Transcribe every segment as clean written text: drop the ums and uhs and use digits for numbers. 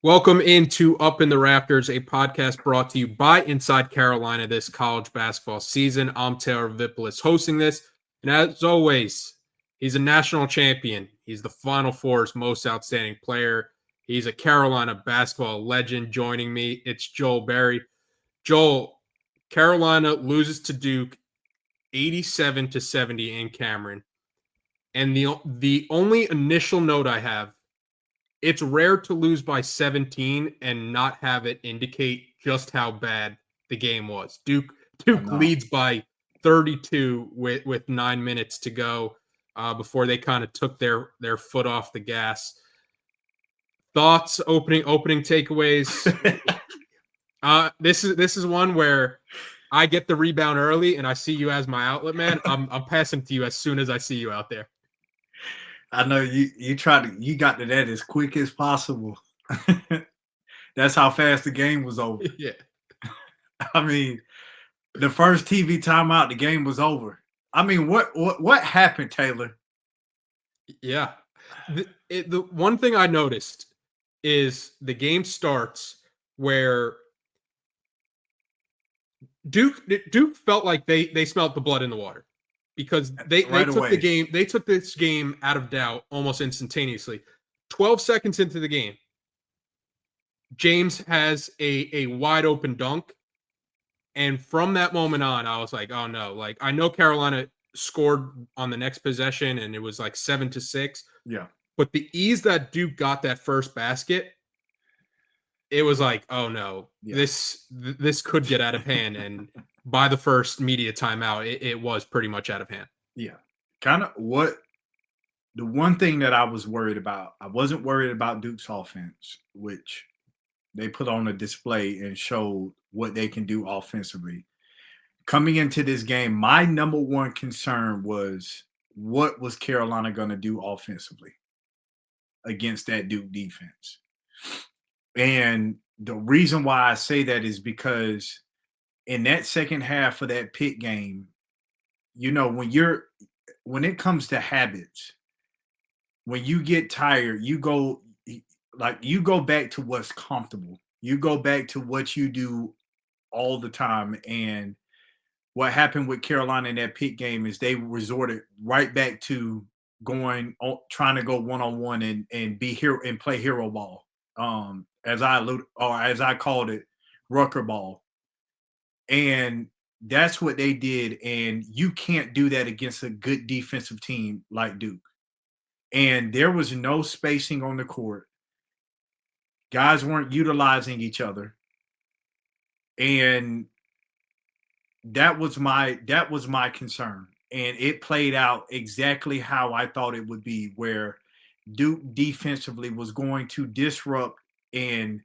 Welcome into Up in the Rafters, a podcast brought to you by Inside Carolina this college basketball season. I'm Taylor Vippolis hosting this. And as always, he's a national champion. He's the Final Four's most outstanding player. He's a Carolina basketball legend. Joining me, it's Joel Berry. Joel, Carolina loses to Duke 87-70 in Cameron. And the only initial note I have, it's rare to lose by 17 and not have it indicate just how bad the game was. Duke leads by 32 with 9 minutes to go before they kind of took their foot off the gas. Thoughts, opening takeaways. This is one where I get the rebound early and I see you as my outlet man. I'm passing to you as soon as I see you out there. I know you got to that as quick as possible. That's how fast the game was over. Yeah. I mean, the first TV timeout, the game was over. I mean, what happened, Taylor? Yeah. The one thing I noticed is the game starts where Duke felt like they smelled the blood in the water. Because they took this game out of doubt almost instantaneously. 12 seconds into the game, James has a wide open dunk. And from that moment on, I was like, oh no. Like, I know Carolina scored on the next possession and it was like 7-6. Yeah. But the ease that Duke got that first basket, it was like, oh no, this could get out of hand. And by the first media timeout, it was pretty much out of hand. Yeah. Kind of the one thing that I was worried about, I wasn't worried about Duke's offense, which they put on a display and showed what they can do offensively. Coming into this game, my number one concern was what was Carolina going to do offensively against that Duke defense. And the reason why I say that is because in that second half of that Pitt game, you know, when it comes to habits, when you get tired, you go back to what's comfortable. You go back to what you do all the time. And what happened with Carolina in that Pitt game is they resorted right back to trying to go one-on-one and be here and play hero ball. As I called it, Rucker ball. And that's what they did. And you can't do that against a good defensive team like Duke. And there was no spacing on the court. Guys weren't utilizing each other. And that was my concern. And it played out exactly how I thought it would be, where Duke defensively was going to disrupt and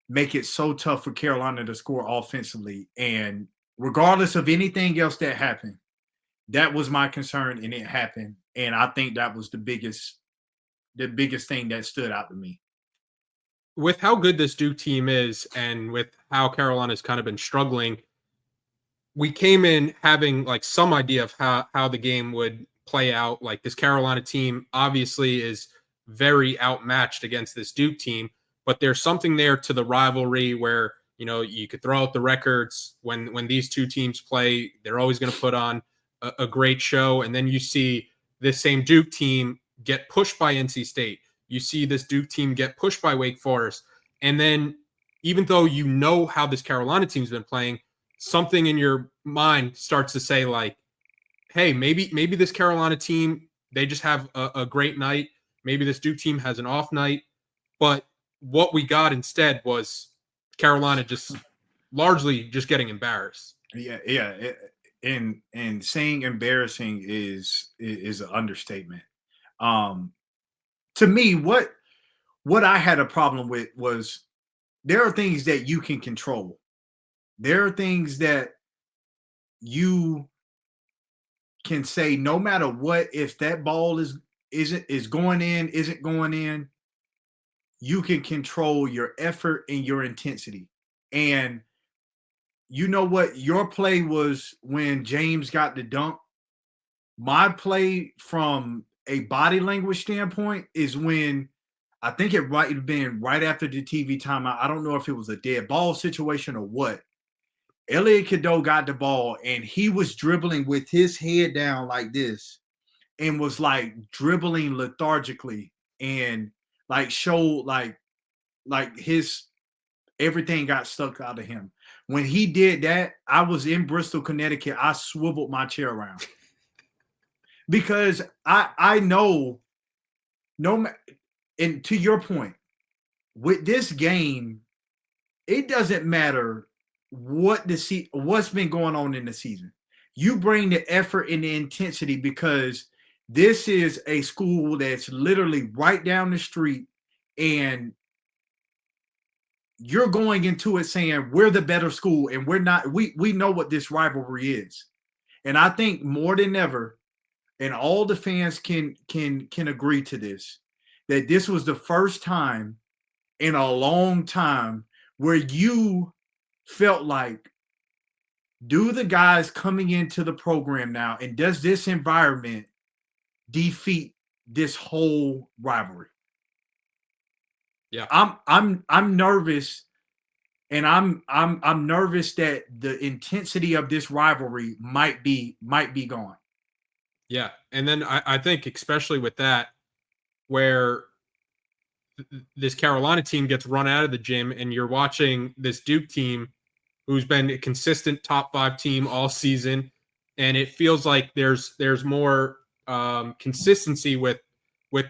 make it so tough for Carolina to score offensively. And regardless of anything else that happened, that was my concern, and it happened. And I think that was the biggest thing that stood out to me. With how good this Duke team is and with how Carolina's kind of been struggling, we came in having like some idea of how the game would play out. Like, this Carolina team obviously is very outmatched against this Duke team, but there's something there to the rivalry where, you know, you could throw out the records when these two teams play. They're always going to put on a great show. And then you see this same Duke team get pushed by NC State. You see this Duke team get pushed by Wake Forest. And then even though you know how this Carolina team's been playing, something in your mind starts to say, like, hey, maybe this Carolina team, they just have a great night. Maybe this Duke team has an off night. But what we got instead was Carolina just largely just getting embarrassed. Yeah. And saying embarrassing is an understatement. To me, what I had a problem with was there are things that you can control. There are things that you can say, no matter what, if that ball is going in, isn't going in, you can control your effort and your intensity. And you know what your play was when James got the dunk? My play from a body language standpoint is when I think it had been right after the TV timeout. I don't know if it was a dead ball situation or what. Elliot Cadeau got the ball and he was dribbling with his head down like this and was like dribbling lethargically and like showed like his everything got stuck out of him. When he did that, I was in Bristol, Connecticut. I swiveled my chair around because I know no. And to your point, with this game, it doesn't matter what's been going on in the season. You bring the effort and the intensity because this is a school that's literally right down the street, and you're going into it saying we're the better school and we're not. We know what this rivalry is, and I think more than ever, and all the fans can agree to this, that this was the first time in a long time where you felt like, do the guys coming into the program now, and does this environment defeat this whole rivalry? Yeah, I'm nervous, and I'm nervous that the intensity of this rivalry might be gone. yeah, and then I think especially with that, where this Carolina team gets run out of the gym, and you're watching this Duke team who's been a consistent top 5 team all season, and it feels like there's more consistency with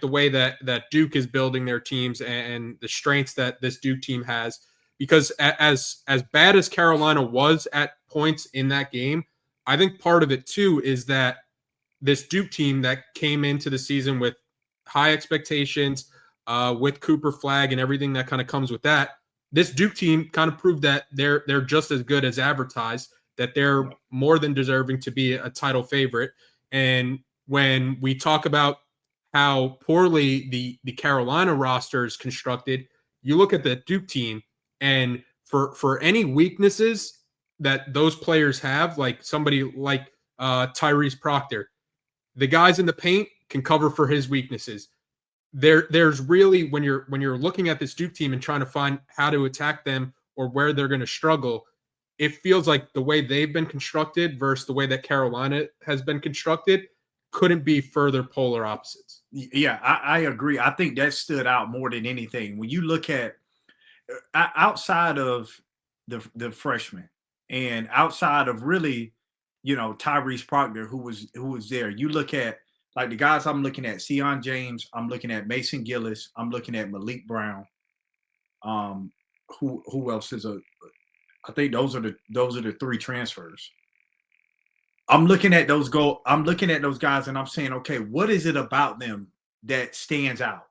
the way that Duke is building their teams and the strengths that this Duke team has. Because as bad as Carolina was at points in that game, I think part of it too is that this Duke team that came into the season with high expectations, with Cooper Flag and everything that kind of comes with that, this Duke team kind of proved that they're just as good as advertised, that they're more than deserving to be a title favorite. And when we talk about how poorly the Carolina roster is constructed, you look at the Duke team, and for any weaknesses that those players have, like somebody like Tyrese Proctor, the guys in the paint can cover for his weaknesses. There's really, when you're looking at this Duke team and trying to find how to attack them or where they're going to struggle, it feels like the way they've been constructed versus the way that Carolina has been constructed couldn't be further polar opposites. Yeah, I agree. I think that stood out more than anything. When you look at outside of the freshmen and outside of really, Tyrese Proctor, who was there, you look at like the guys I'm looking at: Sion James, I'm looking at Mason Gillis, I'm looking at Malik Brown. Who else is I think those are the 3 transfers. I'm looking at those guys and I'm saying, okay, what is it about them that stands out?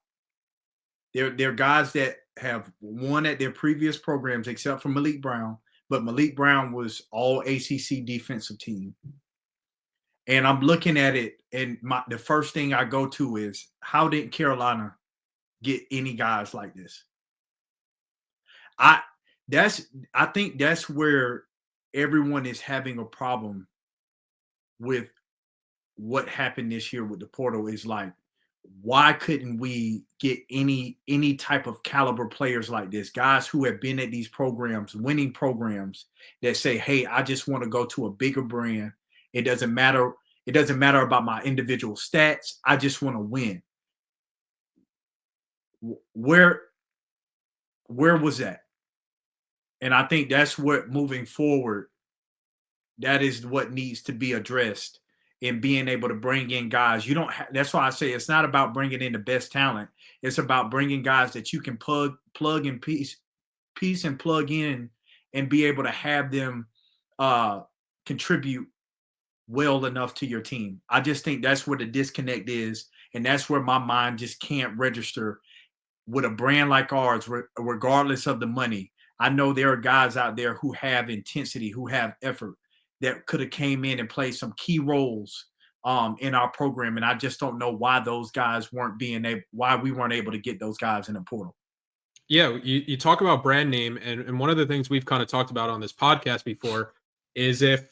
They're guys that have won at their previous programs, except for Malik Brown. But Malik Brown was all ACC defensive team. And I'm looking at it, and the first thing I go to is, how did Carolina get any guys like this? I think that's where everyone is having a problem with what happened this year with the portal. Is like, why couldn't we get any type of caliber players like this, guys who have been at these programs, winning programs, that say, hey, I just want to go to a bigger brand. It doesn't matter about my individual stats. I just want to win. Where was that? And I think that's what, moving forward, that is what needs to be addressed in being able to bring in guys. You don't that's why I say it's not about bringing in the best talent. It's about bringing guys that you can plug and piece and plug in and be able to have them contribute well enough to your team. I just think that's where the disconnect is, and that's where my mind just can't register with a brand like ours, regardless of the money. I know there are guys out there who have intensity, who have effort, that could have came in and played some key roles in our program. And I just don't know why those guys why we weren't able to get those guys in the portal. Yeah, you talk about brand name, and one of the things we've kind of talked about on this podcast before is, if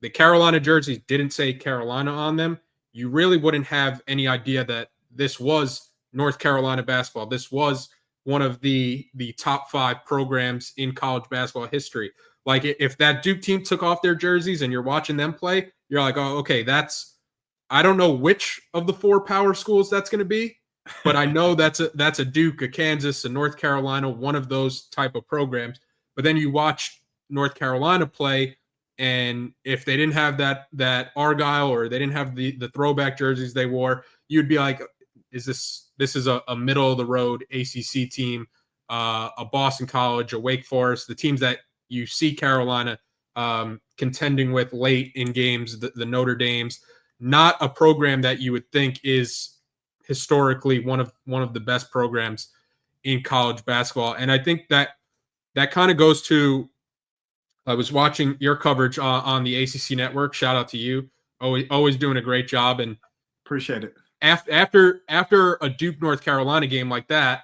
the Carolina jerseys didn't say Carolina on them, you really wouldn't have any idea that this was North Carolina basketball. This was one of the top 5 programs in college basketball history. Like if that Duke team took off their jerseys and you're watching them play, you're like, oh, okay, I don't know which of the 4 power schools that's going to be, but I know that's a Duke, a Kansas, a North Carolina, one of those type of programs. But then you watch North Carolina play, and if they didn't have that Argyle, or they didn't have the throwback jerseys they wore, you'd be like, this is a middle of the road ACC team, a Boston College, a Wake Forest, the teams that you see Carolina contending with late in games, the Notre Dames, not a program that you would think is historically one of the best programs in college basketball. And I think that kind of goes to, I was watching your coverage on the ACC Network. Shout out to you. Always doing a great job. And appreciate it. After a Duke North Carolina game like that,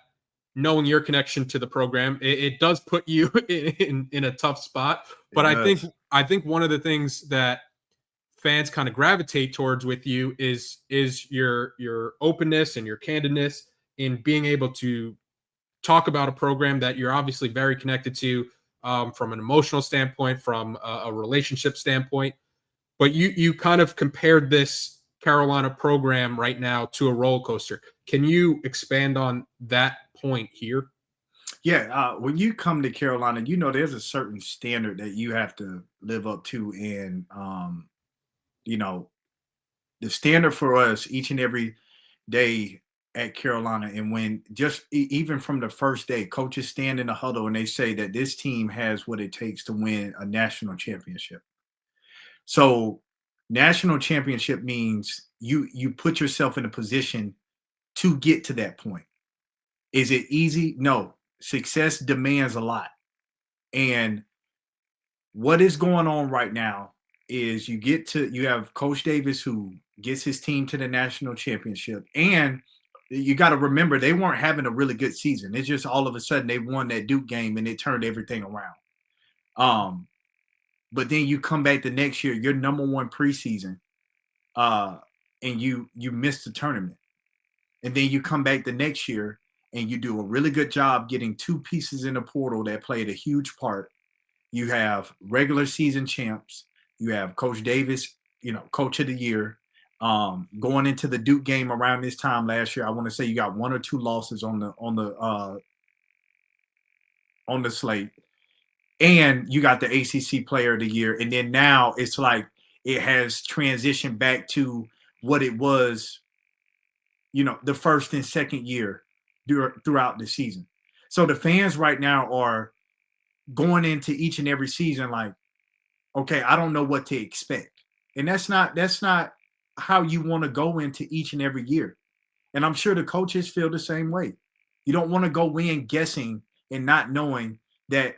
knowing your connection to the program, it does put you in a tough spot. But I think one of the things that fans kind of gravitate towards with you is your openness and your candidness in being able to talk about a program that you're obviously very connected to, from an emotional standpoint, from a relationship standpoint. But you kind of compared this Carolina program right now to a roller coaster. Can you expand on that point here? Yeah, when you come to Carolina, there's a certain standard that you have to live up to, and the standard for us each and every day at Carolina. And when even from the first day, coaches stand in the huddle and they say that this team has what it takes to win a national championship. So national championship means you put yourself in a position to get to that point. Is it easy? No. Success demands a lot. And what is going on right now is you have Coach Davis, who gets his team to the national championship. And you got to remember, they weren't having a really good season. It's just all of a sudden they won that Duke game and it turned everything around. But then you come back the next year, you're number 1 preseason, and you missed the tournament. And then you come back the next year and you do a really good job getting 2 pieces in the portal that played a huge part. You have regular season champs. You have Coach Davis, coach of the year. Going into the Duke game around this time last year, I want to say you got 1 or 2 losses on the slate. And you got the ACC player of the year. And then now it's like it has transitioned back to what it was, the first and second year throughout the season. So the fans right now are going into each and every season like, okay, I don't know what to expect. And that's not how you want to go into each and every year. And I'm sure the coaches feel the same way. You don't want to go in guessing and not knowing that,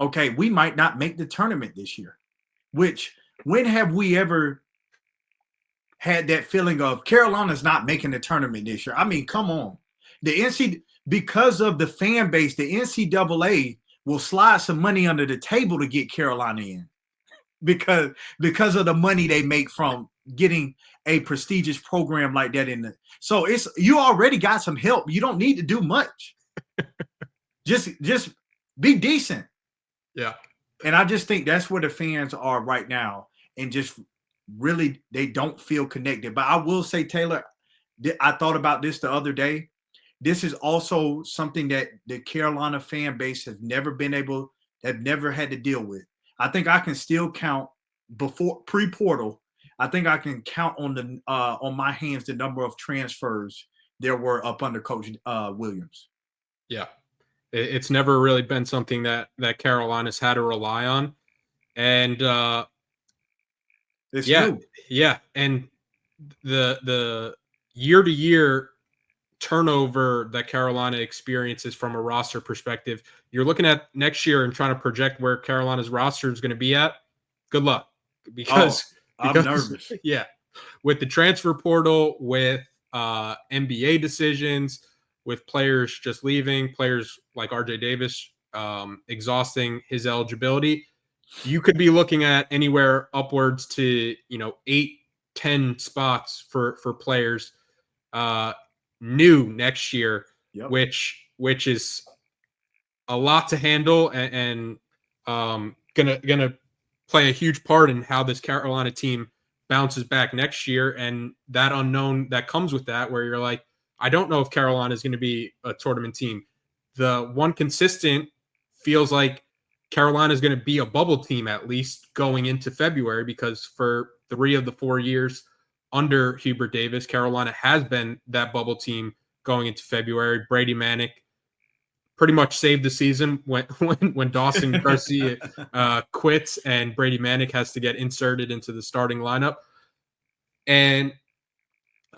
okay, we might not make the tournament this year. Which, when have we ever had that feeling of Carolina's not making the tournament this year? I mean, come on. Because of the fan base, the NCAA will slide some money under the table to get Carolina in. Because of the money they make from getting a prestigious program like that in. So you already got some help. You don't need to do much. just be decent. Yeah. And I just think that's where the fans are right now, and just really they don't feel connected. But I will say, Taylor, I thought about this the other day. This is also something that the Carolina fan base have never had to deal with. I think I can still count before pre-portal. I think I can count on my hands the number of transfers there were up under Coach Williams. Yeah, it's never really been something that Carolina's had to rely on, and it's yeah, new. Yeah, and the year-to-year turnover that Carolina experiences from a roster perspective, you're looking at next year and trying to project where Carolina's roster is going to be at. Good luck, because I'm nervous. Yeah, with the transfer portal, with NBA decisions, with players just leaving, players like RJ Davis exhausting his eligibility, you could be looking at anywhere upwards to 8-10 spots for players new next year, Yep. which is a lot to handle, and gonna play a huge part in how this Carolina team bounces back next year, and that unknown that comes with that, where you're like, I don't know if Carolina is going to be a tournament team. The one consistent feels like Carolina is going to be a bubble team at least going into February, because for 3 of the 4 years under Hubert Davis, Carolina has been that bubble team going into February. Brady Manick pretty much saved the season when Dawson Garcia quits and Brady Manick has to get inserted into the starting lineup. And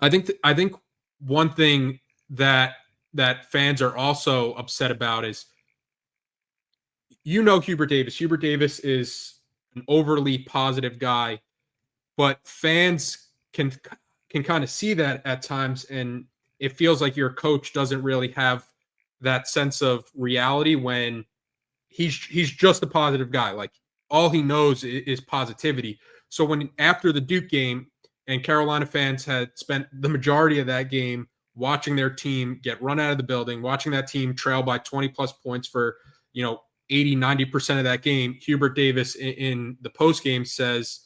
I think one thing that fans are also upset about is, Hubert Davis. Hubert Davis is an overly positive guy, but fans can kind of see that at times, and it feels like your coach doesn't really have that sense of reality when he's just a positive guy. Like, all he knows is positivity. So when after the Duke game, and Carolina fans had spent the majority of that game watching their team get run out of the building, watching that team trail by 20 plus points for, 80-90% of that game, Hubert Davis in the post game says,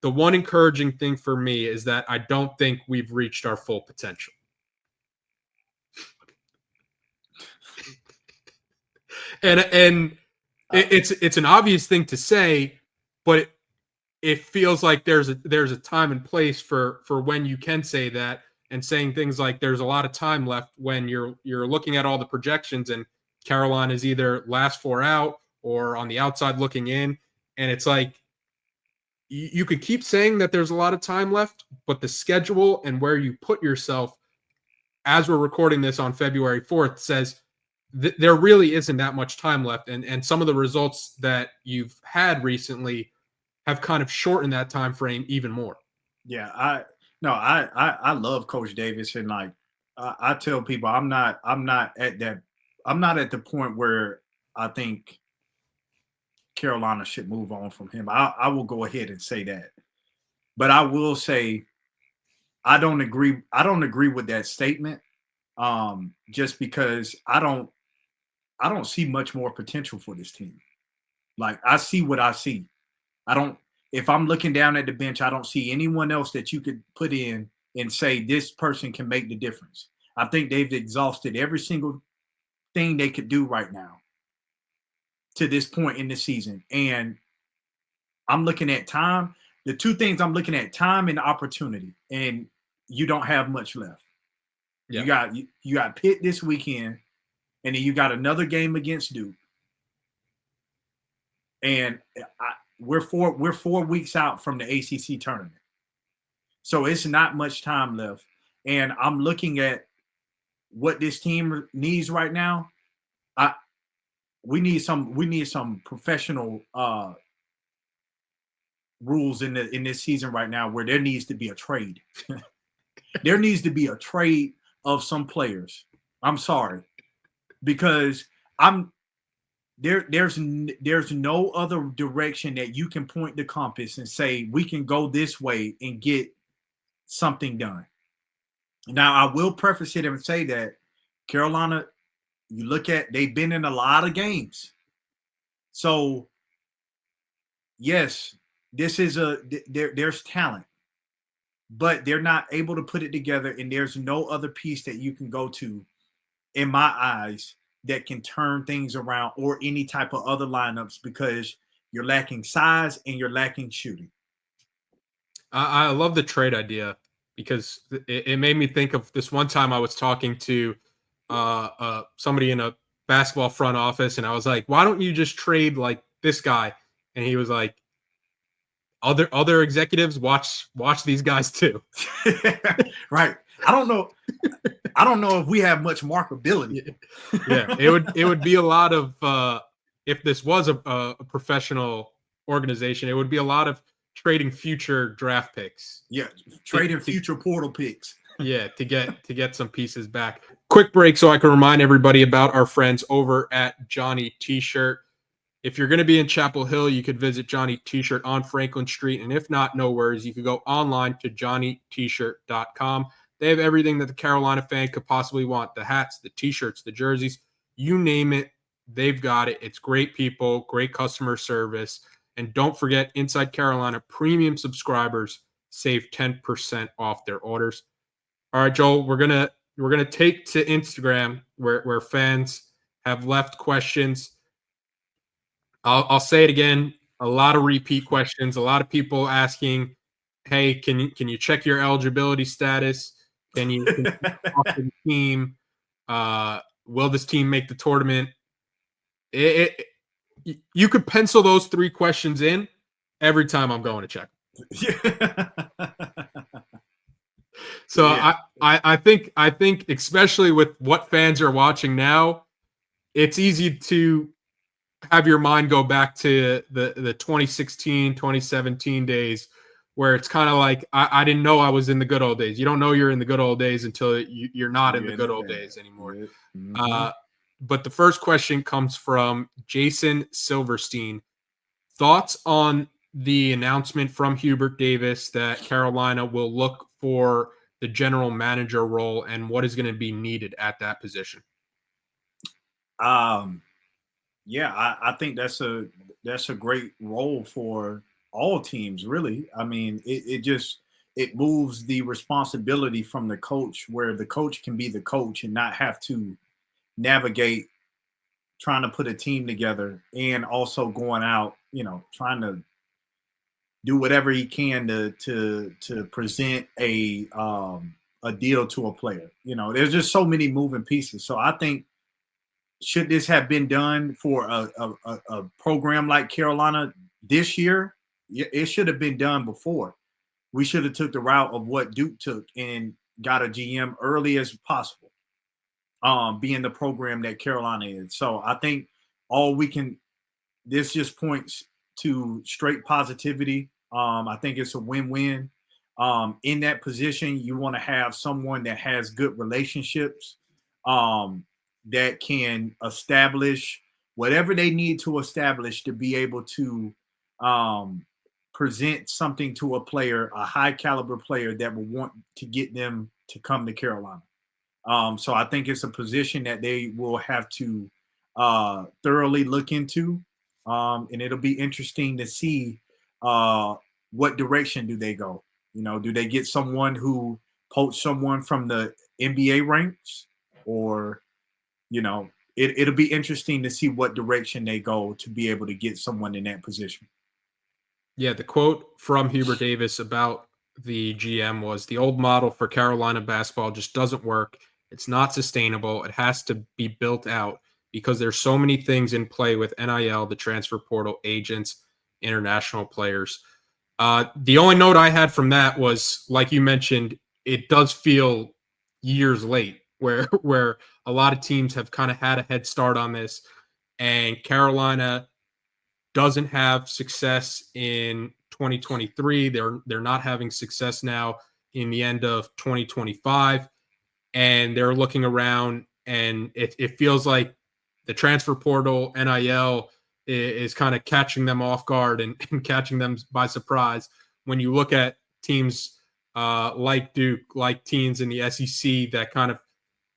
the one encouraging thing for me is that I don't think we've reached our full potential. And it's an obvious thing to say, but it feels like there's a time and place for when you can say that, and saying things like there's a lot of time left when you're looking at all the projections and Carolina is either last 4 out or on the outside looking in, and it's like you could keep saying that there's a lot of time left, but the schedule and where you put yourself as we're recording this on February 4th says there really isn't that much time left, and some of the results that you've had recently have kind of shortened that time frame even more. Yeah, I love Coach Davis, and like I tell people, I'm not at the point where I think Carolina should move on from him. I will go ahead and say that, but I will say I don't agree with that statement. Just because I don't see much more potential for this team. Like, I see what I see. If I'm looking down at the bench, I don't see anyone else that you could put in and say this person can make the difference. I think they've exhausted every single thing they could do right now to this point in the season. And I'm looking at time. The two things I'm looking at, time and opportunity, and you don't have much left. Yeah. You got Pitt this weekend, and then you got another game against Duke. And we're 4 weeks out from the ACC tournament, so it's not much time left. And I'm looking at what this team needs right now. We need some professional rules in this season right now, where there needs to be a trade. There needs to be a trade of some players. I'm sorry, because there's no other direction that you can point the compass and say we can go this way and get something done. Now, I will preface it and say that Carolina, you look at, they've been in a lot of games. So yes, there's talent, but they're not able to put it together, and there's no other piece that you can go to, in my eyes, that can turn things around, or any type of other lineups, because you're lacking size and you're lacking shooting. I love the trade idea, because it made me think of this one time I was talking to somebody in a basketball front office, and I was like, why don't you just trade like this guy? And he was like, other executives watch these guys too. Right. I don't know if we have much markability. Yeah, it would be a lot of if this was a professional organization, it would be a lot of trading future draft picks. Yeah, trading future portal picks. Yeah, to get some pieces back. Quick break so I can remind everybody about our friends over at Johnny T-Shirt. If you're going to be in Chapel Hill, you could visit Johnny T-Shirt on Franklin Street. And if not, no worries. You could go online to johnnytshirt.com. They have everything that the Carolina fan could possibly want. The hats, the t-shirts, the jerseys, you name it, they've got it. It's great people, great customer service. And don't forget, Inside Carolina premium subscribers save 10% off their orders. All right, Joel, we're gonna take to Instagram where fans have left questions. I'll say it again. A lot of repeat questions. A lot of people asking, "Hey, can you check your eligibility status? Can you talk to the team? Will this team make the tournament?" You could pencil those 3 questions in every time I'm going to check. So yeah. I think especially with what fans are watching now, it's easy to have your mind go back to the 2016, 2017 days where it's kind of like, I didn't know I was in the good old days. You don't know you're in the good old days until you're not in the good old days anymore. Mm-hmm. But the first question comes from Jason Silverstein. Thoughts on the announcement from Hubert Davis that Carolina will look for the general manager role and what is going to be needed at that position? Yeah, I think that's a great role for all teams, really. I mean, it moves the responsibility from the coach, where the coach can be the coach and not have to navigate trying to put a team together and also going out, trying to do whatever he can to present a deal to a player. There's just so many moving pieces. So I think, should this have been done for a program like Carolina this year? It should have been done before. We should have took the route of what Duke took and got a GM early as possible, being the program that Carolina is. So I think this just points to straight positivity. I think it's a win-win. In that position, you want to have someone that has good relationships, that can establish whatever they need to establish to be able to present something to a player, a high caliber player that will want to get them to come to Carolina. So I think it's a position that they will have to thoroughly look into. And it'll be interesting to see what direction do they go. Do they get someone who poached someone from the NBA ranks, or it'll be interesting to see what direction they go to be able to get someone in that position. Yeah, the quote from Hubert Davis about the GM was, "The old model for Carolina basketball just doesn't work. It's not sustainable. It has to be built out because there's so many things in play with NIL, the transfer portal, agents, international players." The only note I had from that was, like you mentioned, it does feel years late where a lot of teams have kind of had a head start on this, and Carolina doesn't have success in 2023. They're not having success now in the end of 2025, and they're looking around, and it feels like the transfer portal, NIL, is kind of catching them off guard and catching them by surprise. When you look at teams like Duke, like teams in the SEC that kind of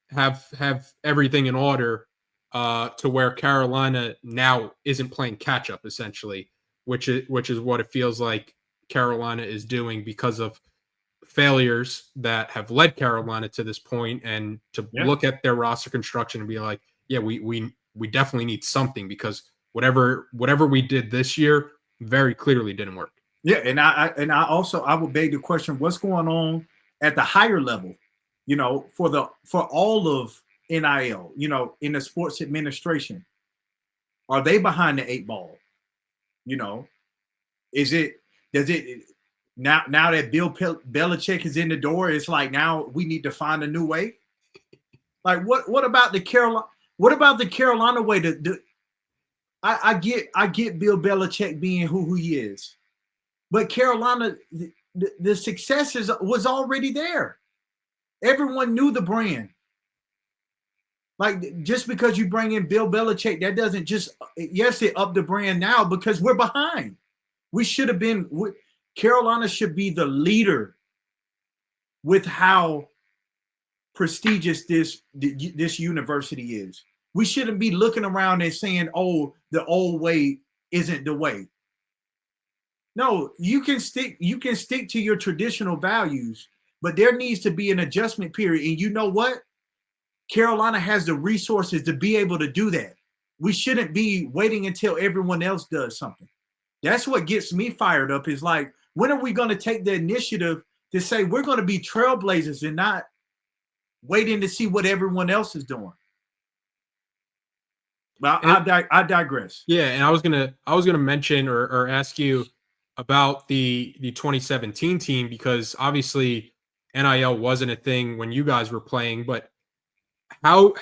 have everything in order, to where Carolina now isn't playing catch up, essentially, which is what it feels like Carolina is doing because of failures that have led Carolina to this point, and to look at their roster construction and be like, yeah, we definitely need something, because whatever we did this year very clearly didn't work. Yeah, and I would beg the question, what's going on at the higher level, for all of NIL, in the sports administration? Are they behind the 8 ball? Does it now that Bill Belichick is in the door, it's like, now we need to find a new way? Like, what about the Carolina way? I get Bill Belichick being who he is, but Carolina, the success was already there. Everyone knew the brand. Like, just because you bring in Bill Belichick, that doesn't just, yes, it up the brand now, because we're behind. We should have been, Carolina should be the leader with how prestigious this university is. We shouldn't be looking around and saying, "Oh, the old way isn't the way." No, you can stick to your traditional values, but there needs to be an adjustment period. And you know what? Carolina has the resources to be able to do that. We shouldn't be waiting until everyone else does something. That's what gets me fired up, is like, when are we going to take the initiative to say we're going to be trailblazers and not waiting to see what everyone else is doing? Well, I digress. Yeah, and I was gonna mention or ask you about the 2017 team, because obviously NIL wasn't a thing when you guys were playing, but how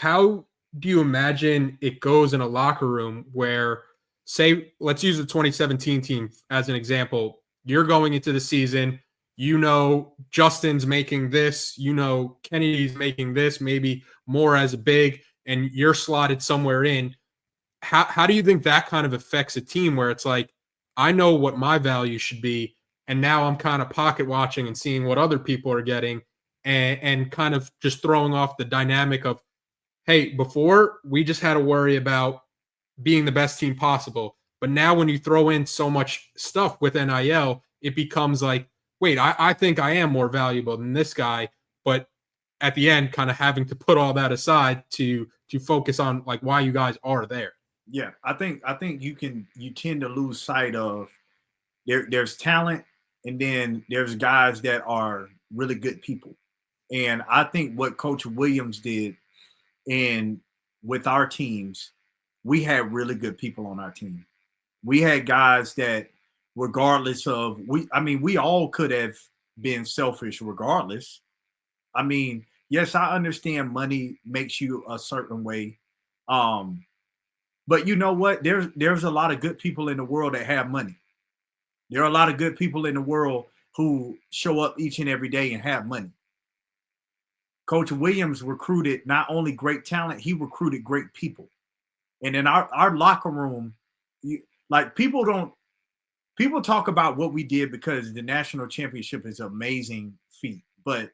do you imagine it goes in a locker room where, say, let's use the 2017 team as an example. You're going into the season, Justin's making this, Kennedy's making this, maybe more as a big, and you're slotted somewhere in. How do you think that kind of affects a team where it's like, I know what my value should be, and now I'm kind of pocket watching and seeing what other people are getting, and kind of just throwing off the dynamic of, hey, before we just had to worry about being the best team possible. But now when you throw in so much stuff with NIL, it becomes like, wait, I think I am more valuable than this guy. But at the end, kind of having to put all that aside to focus on like why you guys are there. Yeah, I think you tend to lose sight of there's talent, and then there's guys that are really good people. And I think what Coach Williams did, and with our teams, we had really good people on our team. We had guys that, regardless of, we all could have been selfish regardless. I mean, yes, I understand money makes you a certain way. But you know what? There's a lot of good people in the world that have money. There are a lot of good people in the world who show up each and every day and have money. Coach Williams recruited not only great talent, he recruited great people. And in our locker room, people talk about what we did because the national championship is an amazing feat. But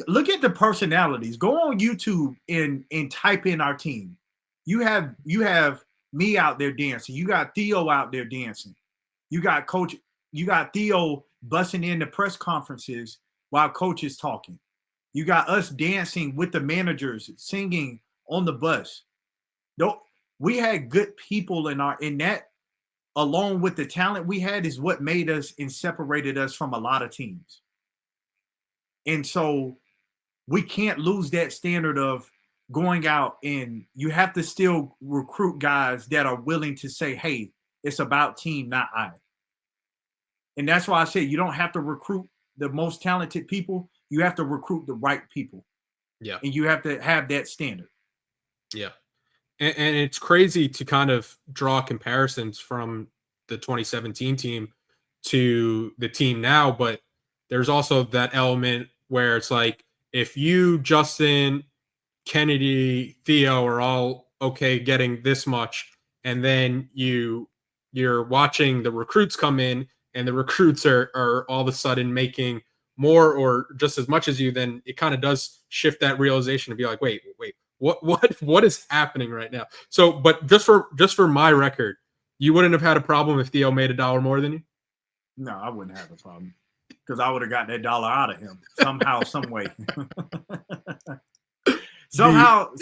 look at the personalities. Go on YouTube and type in our team. You have me out there dancing. You got Theo out there dancing. You got Theo busting in the press conferences while coach is talking. You got us dancing with the managers, singing on the bus. We had good people in that, along with the talent we had, is what made us and separated us from a lot of teams. And so we can't lose that standard of going out, and you have to still recruit guys that are willing to say, hey, it's about team, not I. And that's why I say you don't have to recruit the most talented people. You have to recruit the right people. Yeah. And you have to have that standard. Yeah. And it's crazy to kind of draw comparisons from the 2017 team to the team now, but there's also that element where it's like, if you, Justin, Kennedy, Theo are all okay getting this much, and then you're watching the recruits come in, and the recruits are all of a sudden making more or just as much as you, then it kind of does shift that realization to be like, wait, what is happening right now? So, but just for my record, you wouldn't have had a problem if Theo made $1 more than you? No, I wouldn't have a problem, because I would have got that dollar out of him somehow, some way. somehow,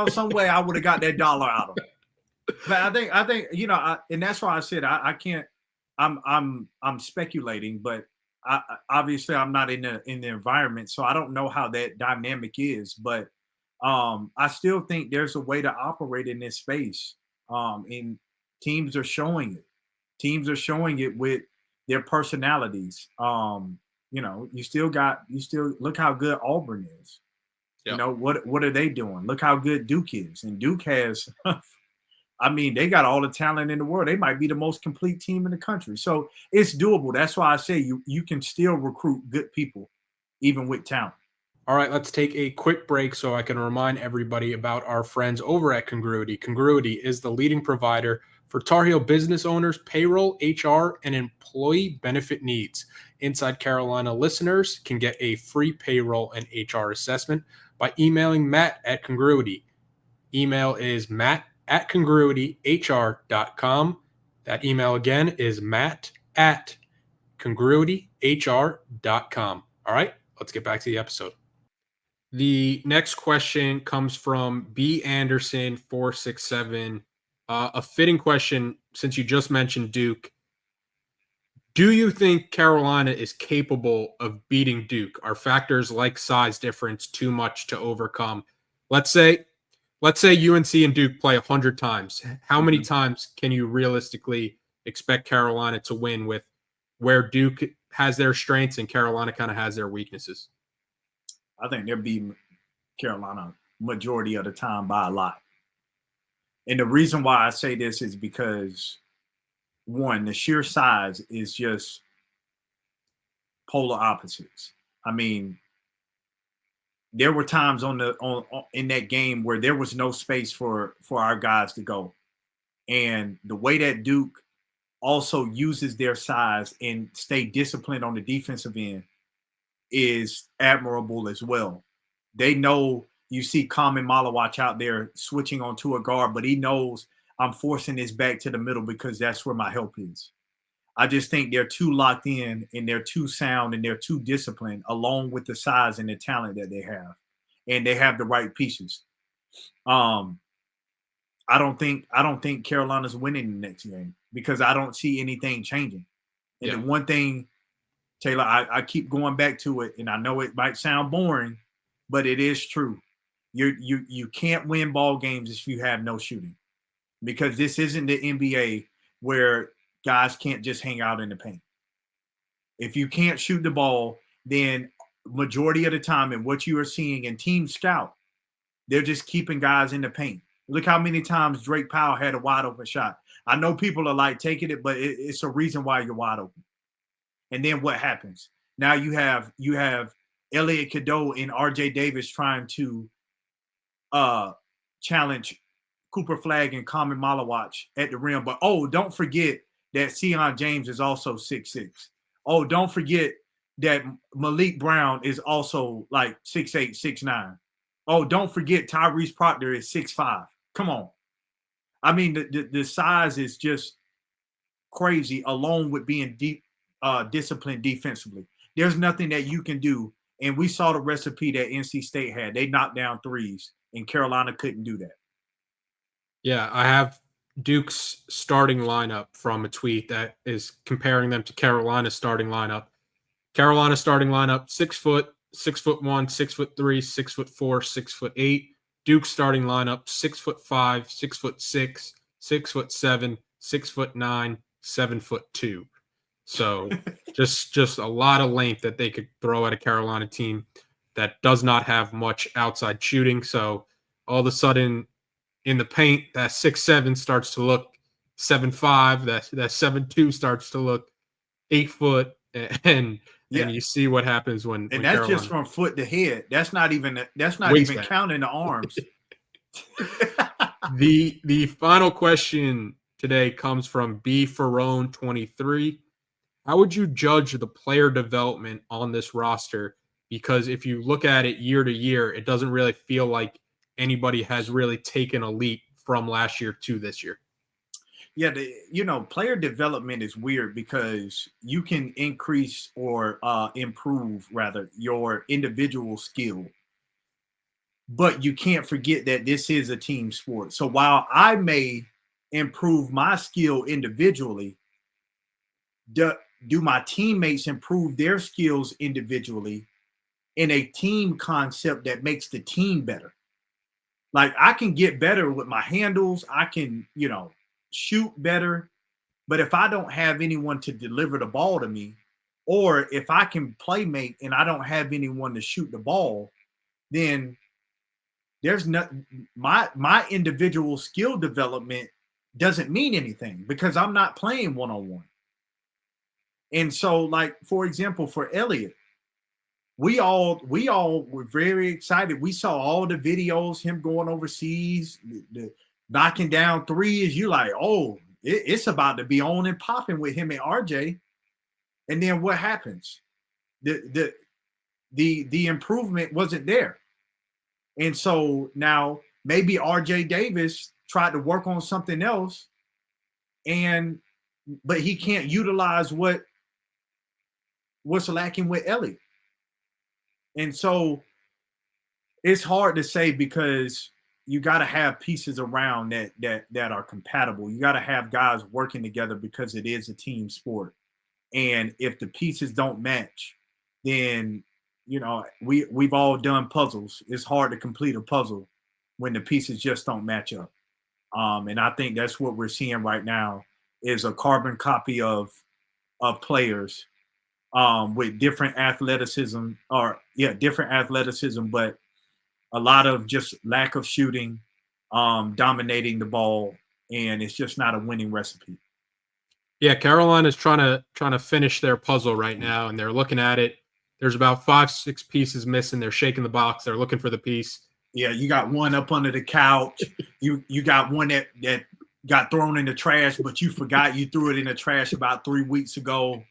some way, I would have got that dollar out of him. But I think and that's why I said I can't. I'm speculating, but obviously I'm not in the environment, so I don't know how that dynamic is. But I still think there's a way to operate in this space, and teams are showing it. Teams are showing it with their personalities. You still look how good Auburn is. Yep. What are they doing? Look how good Duke is, and Duke has. They got all the talent in the world. They might be the most complete team in the country. So it's doable. That's why I say you can still recruit good people, even with talent. All right, let's take a quick break so I can remind everybody about our friends over at Congruity. Congruity is the leading provider for Tar Heel business owners, payroll, HR, and employee benefit needs. Inside Carolina listeners can get a free payroll and HR assessment by emailing Matt at Congruity. Email is matt@congruityhr.com. That email again is matt@congruityhr.com. All right, let's get back to the episode. The next question comes from B. Anderson 467. A fitting question since you just mentioned Duke. Do you think Carolina is capable of beating Duke? Are factors like size difference too much to overcome? Let's say UNC and Duke play 100 times. How many times can you realistically expect Carolina to win with where Duke has their strengths and Carolina kind of has their weaknesses? I think they'll beat Carolina majority of the time by a lot. And the reason why I say this is because, one, the sheer size is just polar opposites. I mean, there were times in that game where there was no space for our guys to go. And the way that Duke also uses their size and stay disciplined on the defensive end is admirable as well. They know, you see Common Malawach out there switching onto a guard, but he knows I'm forcing this back to the middle because that's where my help is. I just think they're too locked in and they're too sound and they're too disciplined, along with the size and the talent that they have. And they have the right pieces. I don't think Carolina's winning the next game because I don't see anything changing. And the one thing, Taylor, I keep going back to it, and I know it might sound boring, but it is true. You can't win ball games if you have no shooting, because this isn't the NBA where guys can't just hang out in the paint. If you can't shoot the ball, then majority of the time, and what you are seeing in team scout, they're just keeping guys in the paint. Look how many times Drake Powell had a wide open shot. I know people are like taking it, but it's a reason why you're wide open. And then what happens? Now you have Elliot Cadeau and RJ Davis trying to challenge Cooper Flagg and Common Malawach at the rim. But don't forget that Sion James is also 6'6". Oh, don't forget that Malik Brown is also like 6'8", 6'9". Oh, don't forget Tyrese Proctor is 6'5". Come on. I mean, the size is just crazy, along with being disciplined defensively. There's nothing that you can do. And we saw the recipe that NC State had. They knocked down threes, and Carolina couldn't do that. Yeah, I have Duke's starting lineup from a tweet that is comparing them to Carolina's starting lineup. Carolina's starting lineup, 6 foot, 6'1", 6'3", 6'4", 6'8". Duke's starting lineup, 6'5", 6'6", 6'7", 6'9", 7'2". So just a lot of length that they could throw at a Carolina team that does not have much outside shooting. So all of a sudden in the paint, that 6'7" starts to look 7'5". That 7'2" starts to look 8 foot. And you see what happens when that's Carolina, just from foot to head. That's not even counting the arms. The final question today comes from B. Ferrone 23. How would you judge the player development on this roster? Because if you look at it year to year, it doesn't really feel like anybody has really taken a leap from last year to this year. Yeah, player development is weird because you can increase or improve, rather, your individual skill. But you can't forget that this is a team sport. So while I may improve my skill individually, do my teammates improve their skills individually in a team concept that makes the team better? Like, I can get better with my handles. I can, shoot better. But if I don't have anyone to deliver the ball to me, or if I can play make and I don't have anyone to shoot the ball, then there's my individual skill development doesn't mean anything because I'm not playing one-on-one. And so, like, for example, for Elliot, we all were very excited. We saw all the videos, him going overseas, the knocking down threes. You like, oh, it's about to be on and popping with him and RJ. And then what happens? The improvement wasn't there. And so now maybe RJ Davis tried to work on something else, but he can't utilize what's lacking with Ellie. And so it's hard to say because you got to have pieces around that are compatible. You got to have guys working together because it is a team sport. And if the pieces don't match, then we've all done puzzles. It's hard to complete a puzzle when the pieces just don't match up. And I think that's what we're seeing right now is a carbon copy of players with different athleticism, but a lot of just lack of shooting, dominating the ball, and it's just not a winning recipe. Yeah, Carolina's trying to finish their puzzle right now, and they're looking at it. There's about 5-6 pieces missing. They're shaking the box. They're looking for the piece. Yeah, you got one up under the couch. you got one that got thrown in the trash, but you forgot you threw it in the trash about 3 weeks ago.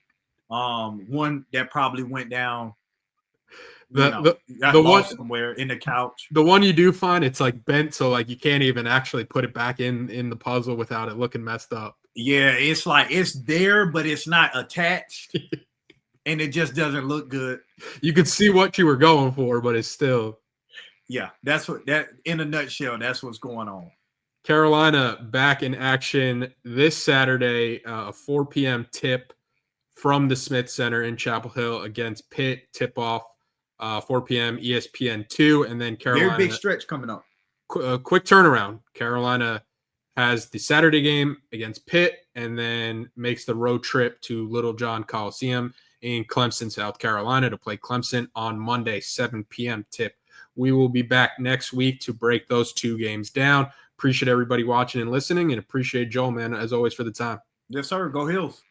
One that probably went down. The one somewhere in the couch. The one you do find, it's like bent, so like you can't even actually put it back in the puzzle without it looking messed up. Yeah, it's like it's there, but it's not attached, and it just doesn't look good. You can see what you were going for, but it's still. Yeah, that in a nutshell, that's what's going on. Carolina back in action this Saturday, a 4 p.m. tip from the Smith Center in Chapel Hill against Pitt. Tip off 4 p.m. ESPN2, and then Carolina. Very big stretch coming up. Quick turnaround. Carolina has the Saturday game against Pitt, and then makes the road trip to Little John Coliseum in Clemson, South Carolina, to play Clemson on Monday, 7 p.m. tip. We will be back next week to break those two games down. Appreciate everybody watching and listening, and appreciate Joel, man, as always, for the time. Yes, sir. Go Hills.